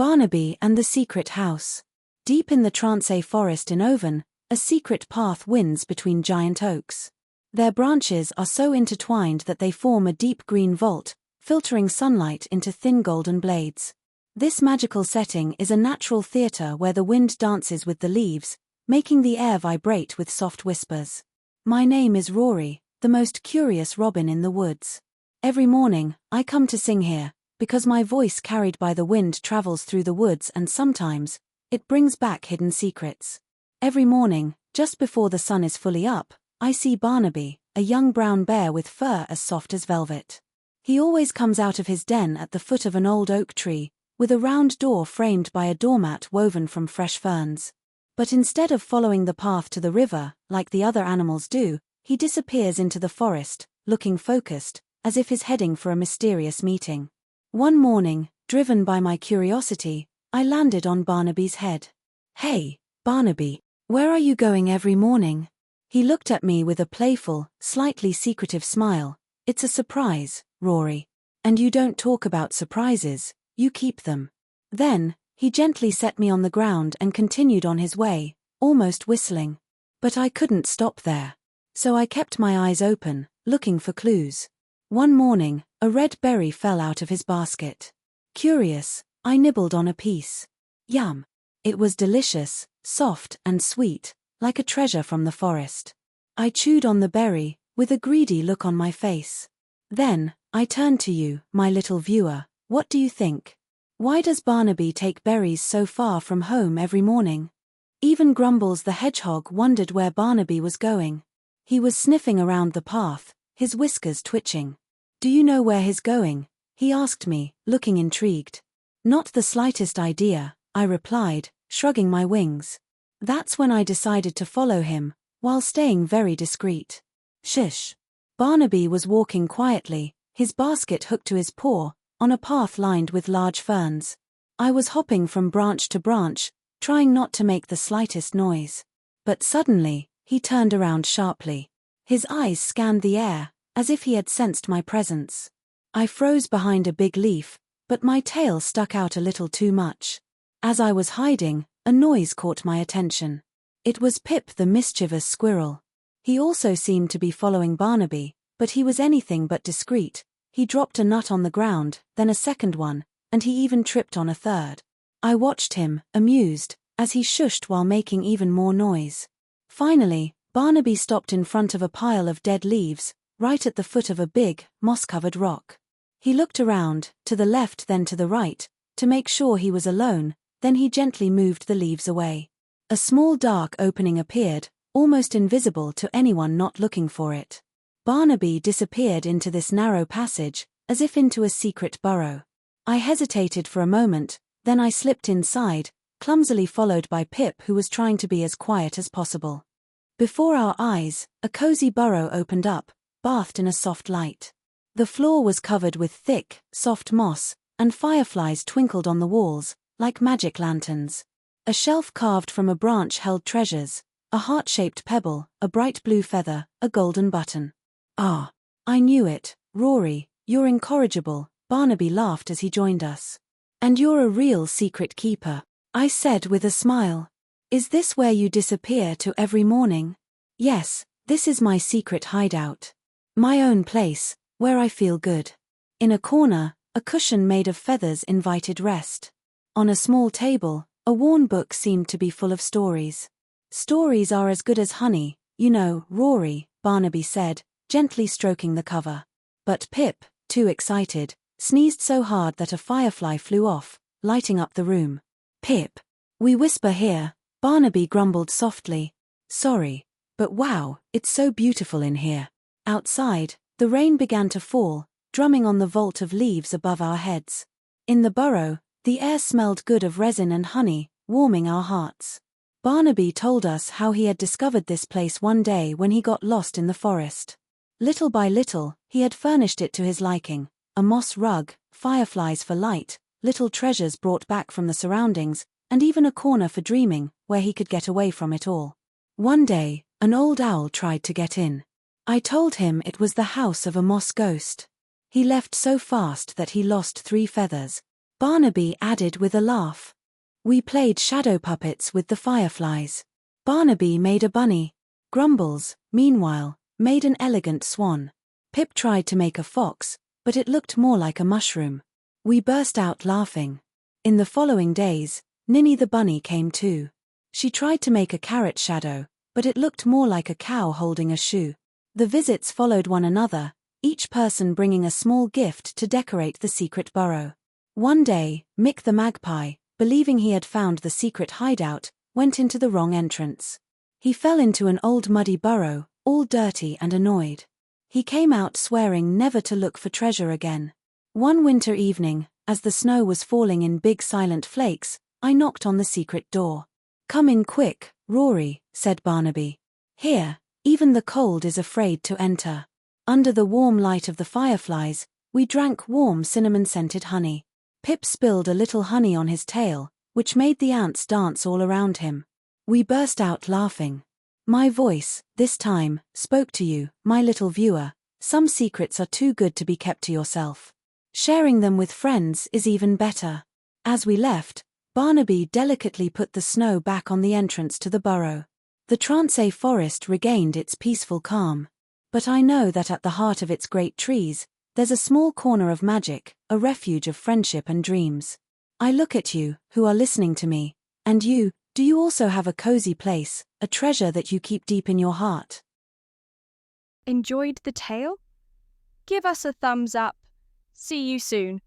Barnaby and the Secret House. Deep in the Tronçais Forest in Oven, a secret path winds between giant oaks. Their branches are so intertwined that they form a deep green vault, filtering sunlight into thin golden blades. This magical setting is a natural theatre where the wind dances with the leaves, making the air vibrate with soft whispers. My name is Rory, the most curious robin in the woods. Every morning, I come to sing here, because my voice carried by the wind travels through the woods and sometimes, it brings back hidden secrets. Every morning, just before the sun is fully up, I see Barnaby, a young brown bear with fur as soft as velvet. He always comes out of his den at the foot of an old oak tree, with a round door framed by a doormat woven from fresh ferns. But instead of following the path to the river, like the other animals do, he disappears into the forest, looking focused, as if he's heading for a mysterious meeting. One morning, driven by my curiosity, I landed on Barnaby's head. "Hey, Barnaby, where are you going every morning?" He looked at me with a playful, slightly secretive smile. "It's a surprise, Rory. And you don't talk about surprises, you keep them." Then, he gently set me on the ground and continued on his way, almost whistling. But I couldn't stop there. So I kept my eyes open, looking for clues. One morning, a red berry fell out of his basket. Curious, I nibbled on a piece. Yum! It was delicious, soft and sweet, like a treasure from the forest. I chewed on the berry, with a greedy look on my face. Then, I turned to you, my little viewer. What do you think? Why does Barnaby take berries so far from home every morning? Even Grumbles the hedgehog wondered where Barnaby was going. He was sniffing around the path, his whiskers twitching. "Do you know where he's going?" he asked me, looking intrigued. "Not the slightest idea," I replied, shrugging my wings. That's when I decided to follow him, while staying very discreet. Shush! Barnaby was walking quietly, his basket hooked to his paw, on a path lined with large ferns. I was hopping from branch to branch, trying not to make the slightest noise. But suddenly, he turned around sharply. His eyes scanned the air, as if he had sensed my presence. I froze behind a big leaf, but my tail stuck out a little too much. As I was hiding, a noise caught my attention. It was Pip the mischievous squirrel. He also seemed to be following Barnaby, but he was anything but discreet. He dropped a nut on the ground, then a second one, and he even tripped on a third. I watched him, amused, as he shushed while making even more noise. Finally, Barnaby stopped in front of a pile of dead leaves, right at the foot of a big, moss-covered rock. He looked around, to the left then to the right, to make sure he was alone, then he gently moved the leaves away. A small dark opening appeared, almost invisible to anyone not looking for it. Barnaby disappeared into this narrow passage, as if into a secret burrow. I hesitated for a moment, then I slipped inside, clumsily followed by Pip, who was trying to be as quiet as possible. Before our eyes, a cozy burrow opened up, bathed in a soft light. The floor was covered with thick, soft moss, and fireflies twinkled on the walls, like magic lanterns. A shelf carved from a branch held treasures, a heart-shaped pebble, a bright blue feather, a golden button. "Ah, I knew it, Rory, you're incorrigible," Barnaby laughed as he joined us. "And you're a real secret keeper," I said with a smile. "Is this where you disappear to every morning?" "Yes, this is my secret hideout. My own place, where I feel good." In a corner, a cushion made of feathers invited rest. On a small table, a worn book seemed to be full of stories. "Stories are as good as honey, you know, Rory," Barnaby said, gently stroking the cover. But Pip, too excited, sneezed so hard that a firefly flew off, lighting up the room. "Pip, we whisper here," Barnaby grumbled softly. "Sorry, but wow, it's so beautiful in here." Outside, the rain began to fall, drumming on the vault of leaves above our heads. In the burrow, the air smelled good of resin and honey, warming our hearts. Barnaby told us how he had discovered this place one day when he got lost in the forest. Little by little, he had furnished it to his liking, a moss rug, fireflies for light, little treasures brought back from the surroundings, and even a corner for dreaming, where he could get away from it all. One day, an old owl tried to get in. I told him it was the house of a moss ghost. He left so fast that he lost 3 feathers. Barnaby added with a laugh. We played shadow puppets with the fireflies. Barnaby made a bunny. Grumbles, meanwhile, made an elegant swan. Pip tried to make a fox, but it looked more like a mushroom. We burst out laughing. In the following days, Ninny the bunny came too. She tried to make a carrot shadow, but it looked more like a cow holding a shoe. The visits followed one another, each person bringing a small gift to decorate the secret burrow. One day, Mick the magpie, believing he had found the secret hideout, went into the wrong entrance. He fell into an old muddy burrow, all dirty and annoyed. He came out swearing never to look for treasure again. One winter evening, as the snow was falling in big silent flakes, I knocked on the secret door. "Come in quick, Rory," said Barnaby. "Here, even the cold is afraid to enter." Under the warm light of the fireflies, we drank warm cinnamon-scented honey. Pip spilled a little honey on his tail, which made the ants dance all around him. We burst out laughing. My voice, this time, spoke to you, my little viewer. Some secrets are too good to be kept to yourself. Sharing them with friends is even better. As we left, Barnaby delicately put the snow back on the entrance to the burrow. The Tronçais Forest regained its peaceful calm. But I know that at the heart of its great trees, there's a small corner of magic, a refuge of friendship and dreams. I look at you, who are listening to me, and you, do you also have a cozy place, a treasure that you keep deep in your heart? Enjoyed the tale? Give us a thumbs up. See you soon.